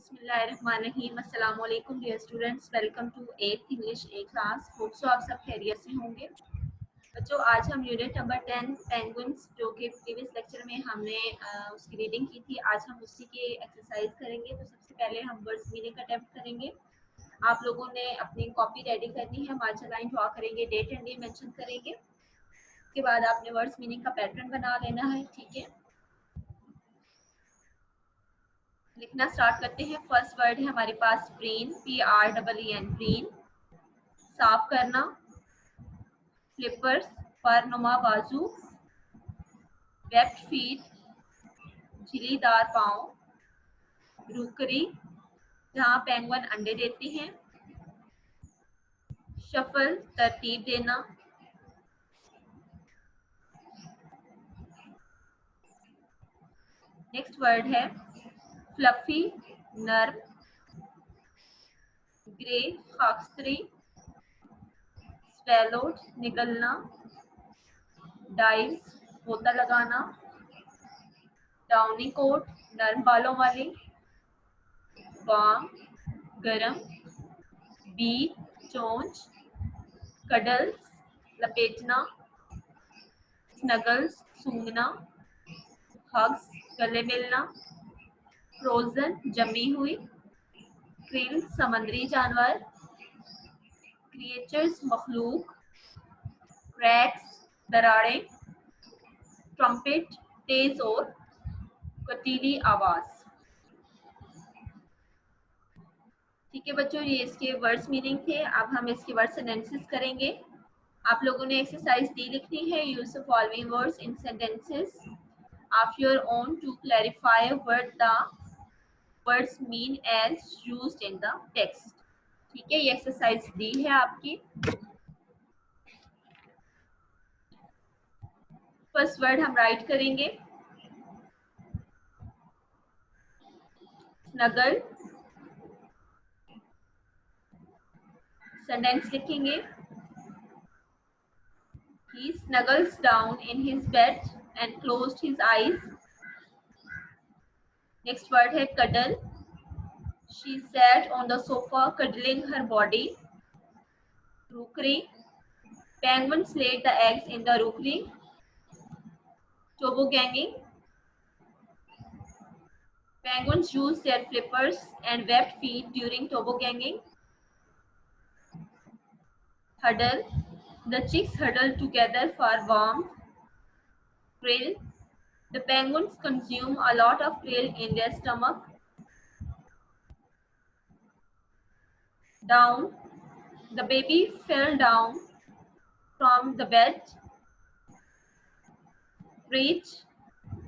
बिस्मिल्लाहिर्रहमानिर्रहीम। अस्सलाम वालेकुम dear students, welcome to 8th English A class. Hope so आप सब खैरियत से होंगे। बच्चों, आज हम यूनिट नंबर 10 पेंगुइन्स, जो कि प्रीवियस लेक्चर में हमने उसकी रीडिंग की थी, आज हम उसी की एक्सरसाइज करेंगे। तो सबसे पहले हम वर्ड्स मीनिंग अटेम्प्ट करेंगे। आप लोगों ने अपनी कॉपी रेडी करनी है, मार्जिन लाइन ड्रॉ करेंगे, डेट एंड डे मेंशन करेंगे। उसके बाद आपने वर्ड्स मीनिंग का पैटर्न बना लेना है, ठीक है। लिखना स्टार्ट करते हैं। फर्स्ट वर्ड है हमारे पास ब्रेन, PREEN, ब्रेन। साफ करना, फ्लिपर्स, पर नुमा बाजू, वेब्ड फीट, झिलीदार पाँव, रूकरी, जहाँ पेंगुइन अंडे देती हैं, शफल, तरतीब देना, नेक्स्ट वर्ड है फ्लफी, नर्म, ग्रे, खाकस्तरी, स्वेलोड, निगलना, डाइव, गोता लगाना, डाउनी कोट, नर्म बालों वाली, वार्म, गरम, बी, चोंच, कडल्स, लपेटना, स्नगल्स, सूंघना, हग्स, गले मिलना, फ्रोजन, जमी हुई, क्रिल, समुद्री जानवर, क्रिएचर्स, मखलूक, क्रैक्स, दरारें, ट्रम्पेट, तेज और कटीली आवाज। ठीक है बच्चों, ये इसके वर्ड्स मीनिंग थे। अब हम इसके वर्ड्स एनालिसिस करेंगे। आप लोगों ने एक्सरसाइज डी लिखनी है। Use the following words in sentences of your own to clarify what the words mean as used in the text. ठीक है, ये एक्सरसाइज डी है आपकी। फर्स्ट वर्ड हम राइट करेंगे, स्नगल। सेंटेंस लिखेंगे, he snuggles down in his bed and closed his eyes. Next word है cuddle. She sat on the sofa cuddling her body. Rookery. Penguins laid the eggs in the rookery. Tobogganing. Penguins use their flippers and webbed feet during tobogganing. Huddle. The chicks huddle together for warmth. Krill. The penguins consume a lot of krill in their stomach. Down. The baby fell down from the bed. Crate.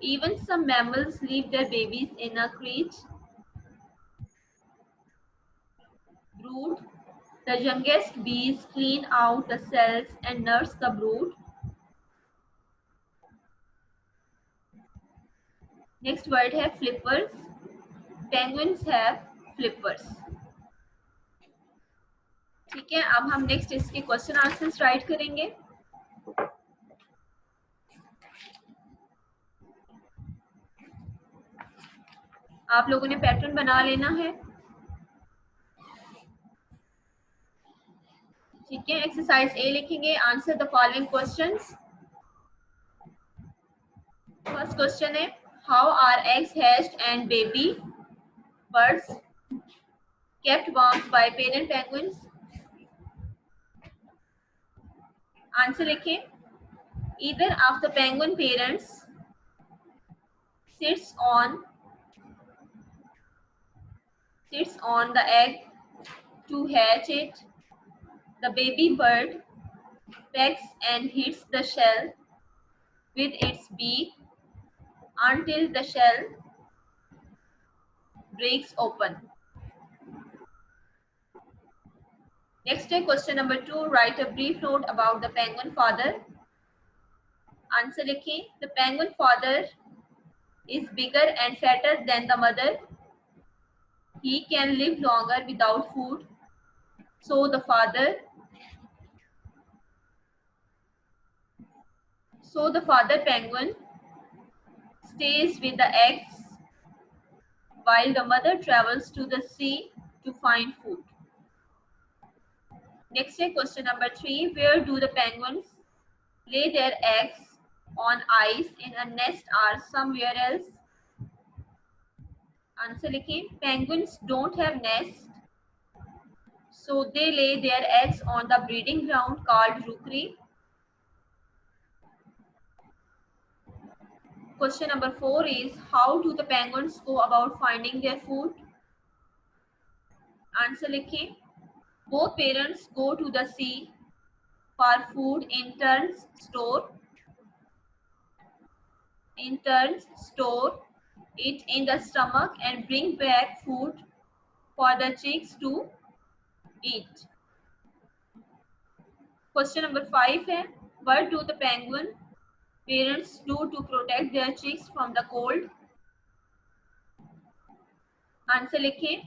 Even some mammals leave their babies in a crate. Brood. The youngest bees clean out the cells and nurse the brood. Next word है flippers. Penguins have flippers. ठीक है, अब हम next इसके question answers right करेंगे। आप लोगों ने पैटर्न बना लेना है। ठीक है, एक्सरसाइज ए लिखेंगे, answer the following questions. First question है, how are eggs hatched and baby birds kept warm by parent penguins? Answer लिखें, either of the penguin parents sits on the egg to hatch it. The baby bird pecks and hits the shell with its beak until the shell breaks open. Next question number 2, write a brief note about the penguin father. Answer लिखें, the penguin father is bigger and fatter than the mother. He can live longer without food. So the father penguin stays with the eggs while the mother travels to the sea to find food. Next is question number 3. Where do the penguins lay their eggs? On ice, in a nest, or somewhere else? Answer लिखिए. Penguins don't have nests, so they lay their eggs on the breeding ground called rookery. Question number 4 is, how do the penguins go about finding their food? Answer लिखिए. Both parents go to the sea for food, in turns store it in the stomach and bring back food for the chicks to eat. Question number 5 है, what do the penguin parents do to protect their chicks from the cold? Answer लिखिए.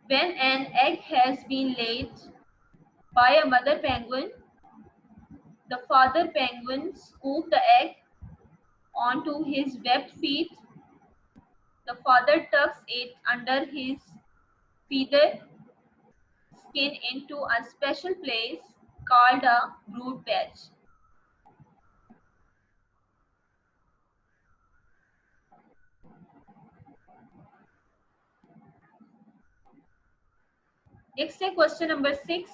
When an egg has been laid by a mother penguin, the father penguin scoops the egg onto his webbed feet. The father tucks it under his feather skin into a special place called a brood patch. Next is question number 6.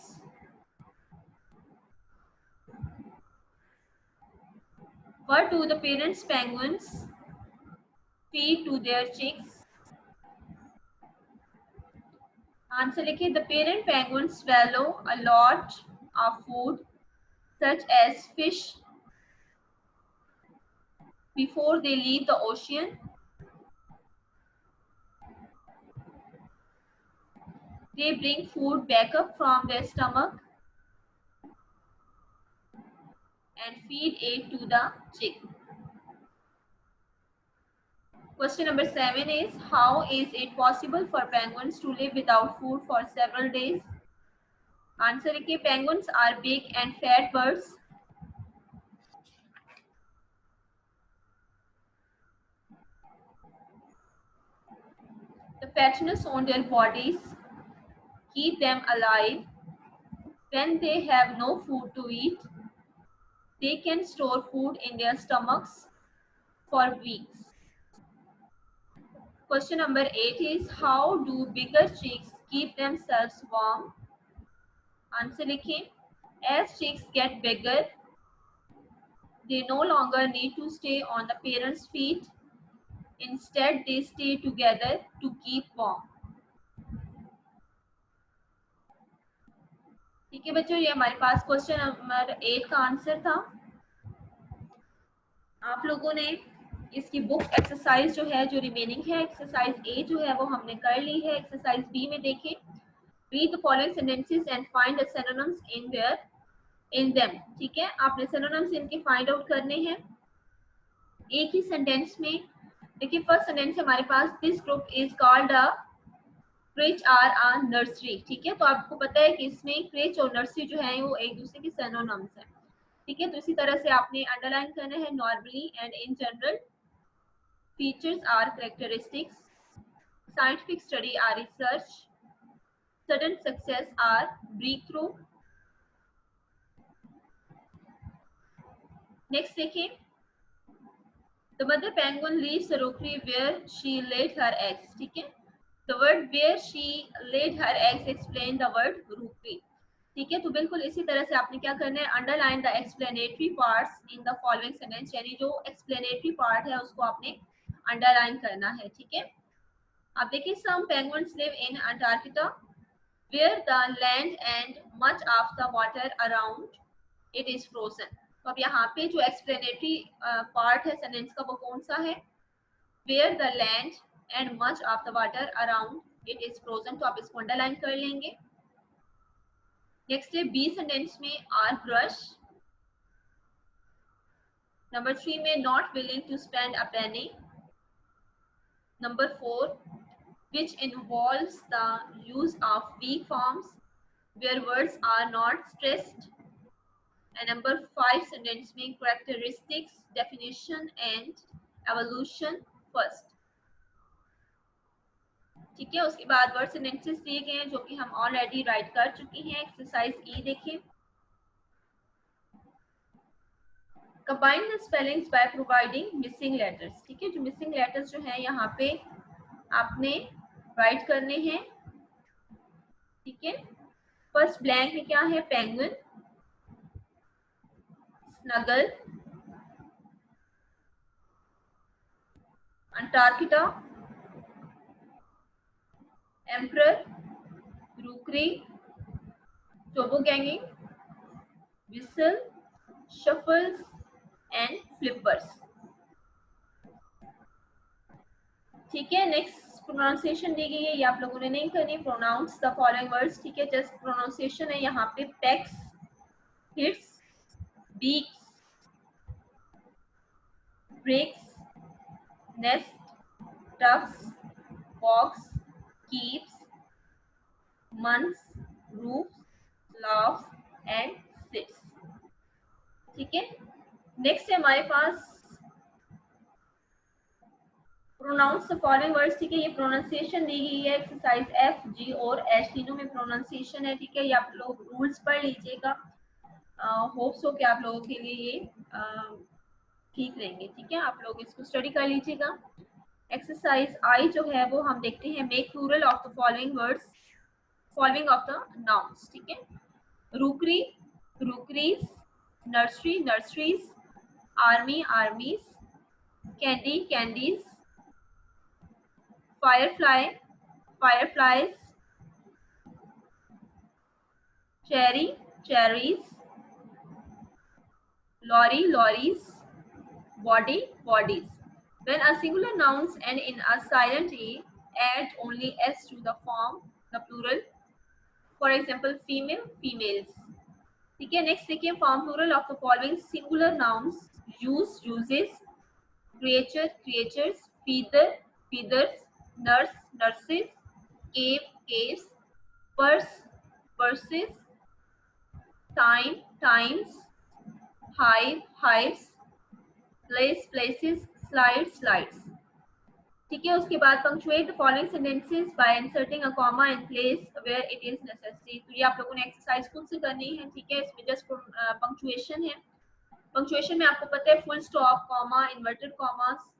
What do the parents penguins feed to their chicks? Answer लिखिए. The parent penguins swallow a lot of food such as fish before they leave the ocean. They bring food back up from their stomach and feed it to the chick. Question number 7 is, how is it possible for penguins to live without food for several days? Answer लिखिए. Penguins are big and fat birds. The fatness on their bodies keep them alive. When they have no food to eat, they can store food in their stomachs for weeks. Question number 8 is, how do bigger chicks keep themselves warm? Answer लिखिए. As chicks get bigger, they no longer need to stay on the parents' feet. Instead, they stay together to keep warm. ठीक है बच्चों, ये हमारे पास question number 8 का answer था. आप लोगों ने इसकी बुक एक्सरसाइज जो है, जो रिमेनिंग है, एक्सरसाइज ए जो है वो हमने कर ली है. एक्सरसाइज बी में देखें. Read the following sentences and find the synonyms in them. ठीक है, आपने synonyms इनके फाइंड आउट करने हैं. एक ही सेंटेंस में देखिए. फर्स्ट सेंटेंस हमारे पास, this group is called a creche or a nursery. ठीक है, तो आपको पता है कि इसमें क्रिच और नर्सरी जो है वो एक दूसरे के सिनोनिम्स हैं. ठीक है, तो इसी तरह से आपने अंडरलाइन करना है. Normally and in general, features or characteristics, scientific study or research, sudden success or breakthrough. Next देखिए. The mother penguin leaves the rookery where she laid her eggs. ठीक है, the word where she laid her eggs explain the word rookery. ठीक है, तो बिल्कुल इसी तरह से आपने क्या करना है, underline the explanatory parts in the following sentence. यानी जो एक्सप्लेनेटरी पार्ट है उसको आपने अंडरलाइन करना है. ठीक है, अब देखिए. Some penguins live in Antarctica where the land and much of the water around it is frozen. तो अब यहाँ पे जो एक्सप्लेनेटरी पार्ट है सेंटेंस का वो कौन सा है? where the land and much of the water around it is frozen. तो आप इसको अंडरलाइन कर लेंगे. नेक्स्ट है बी सेंटेंस में, आर ब्रश. नंबर 3 में, not willing to spend a penny. Number 4, which involves the use of weak forms where words are not stressed. And number 5 sentence में, characteristics, definition and evolution first. ठीक है, उसके बाद word sentences दिए गए हैं जो कि हम ऑलरेडी राइट कर चुके हैं। एक्सरसाइज ई देखिए, combine the spellings by providing missing letters. ठीक है, जो मिसिंग लेटर्स जो है यहाँ पे आपने राइट करने हैं। ठीक है, फर्स्ट ब्लैंक में क्या है, penguin, snuggle, Antarctica, emperor, rookery, tobogganing, whistle, shuffles and flippers. ठीक है, नेक्स्ट प्रोनाउंसिएशन दी गई है, ये आप लोगों ने नहीं करनी। Pronounce the following words. ठीक है, जस्ट प्रोनाउंसिएशन है यहाँ पे, pecks, hits, beaks, breaks, nest, tufts, walks, keeps, months, roofs, laughs and sits। ठीक है, नेक्स्ट है हमारे पास प्रोनाउंस द फॉलोइंग वर्ड्स। ठीक है, ये प्रोनाउंसिएशन दी गई है, एक्सरसाइज एफ, जी और एच तीनों में प्रोनाउंसिएशन है। ठीक है, ये आप लोग रूल्स पढ़ लीजिएगा, होप्स हो कि आप लोगों के लिए ये ठीक रहेंगे। ठीक है, आप लोग इसको स्टडी कर लीजिएगा। एक्सरसाइज आई जो है वो हम देखते हैं, make plural of the following words, following of the nouns. ठीक है, rookery, rookeries, nursery, nurseries, army, armies, candy, candies, firefly, fireflies, cherry, cherries, lorry, lorries, body, bodies। When a singular nouns end in a silent a, add only s to the form the plural। For example, female, females। ठीक है, next देखिए, form plural of the following singular nouns, use, uses, creature, creatures, feather, feathers, nurse, nurses, cave, caves, purse, purses, time, times, hive, hives, place, places, slide, slides। ठीक है, उसके बाद punctuate the following sentences by inserting a comma in place where it is necessary. तो ये आप लोगों ने exercise खुद से करनी है। ठीक है, इसमें जस्ट पंक्चुएशन है। पंक्चुएशन में आपको पता है full stop, comma, inverted commas.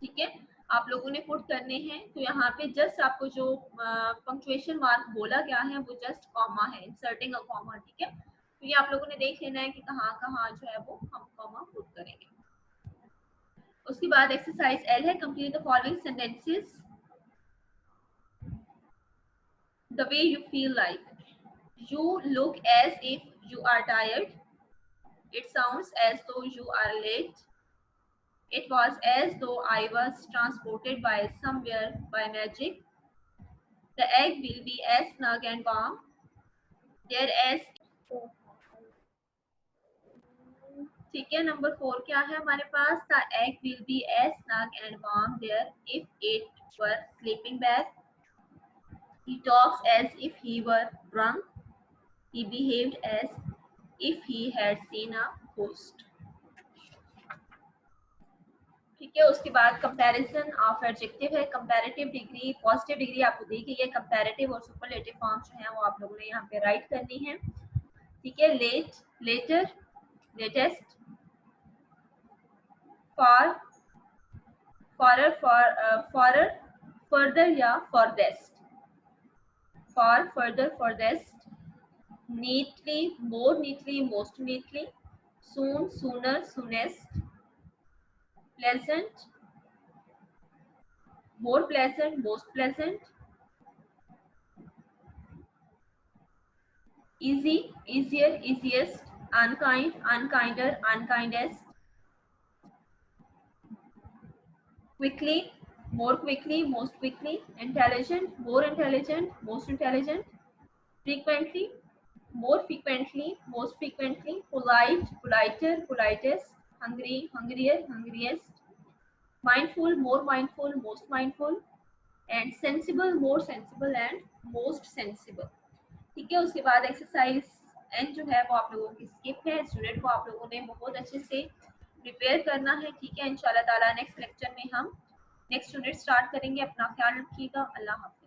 ठीक है, आप लोगों ने पुट करने हैं। तो यहाँ पे जस्ट आपको जो पंक्चुएशन मार्क बोला गया है वो जस्ट कॉमा है, इंसर्टिंग अ कॉमा। ठीक है, तो ये आप लोगों ने देख लेना है कि कहाँ कहाँ जो है वो हम कॉमा पुट करेंगे। उसके बाद एक्सरसाइज एल है, complete the following sentences the way you feel like. You look as if you are tired, it sounds as though you are late, it was as though I was transported by somewhere by magic, the egg will be as snug and warm there as। ठीक है, number 4 क्या है हमारे पास, the egg will be as snug and warm there if it were sleeping bag, he talks as if he were drunk, he behaved as if he had seen a ghost। ठीक है, उसके बाद comparison of adjective है, comparative degree, positive degree आपको दी गई है। Comparative और superlative form जो है वो आप लोगों ने यहाँ पे राइट करनी है। ठीक है, late, later, latest, far, farther, farther, further या farthest, far, further, farthest, neatly, more neatly, most neatly, soon, sooner, soonest, pleasant, more pleasant, most pleasant, easy, easier, easiest, unkind, unkinder, unkindest, quickly, more quickly, most quickly, intelligent, more intelligent, most intelligent, frequently, more frequently, most frequently, polite, politer, politest, hungry, hungrier, hungriest, mindful, more mindful, most mindful, and sensible, more sensible and most sensible। ठीक है, उसके बाद exercise N जो है वो आप लोगों की स्किप है, स्टूडेंट को आप लोगों ने बहुत अच्छे से प्रिपेयर करना है। ठीक है, इंशाल्लाह ताला नेक्स्ट लेक्चर में हम नेक्स्ट यूनिट स्टार्ट करेंगे। अपना ख्याल रखिएगा। अल्लाह हाफ़िज़।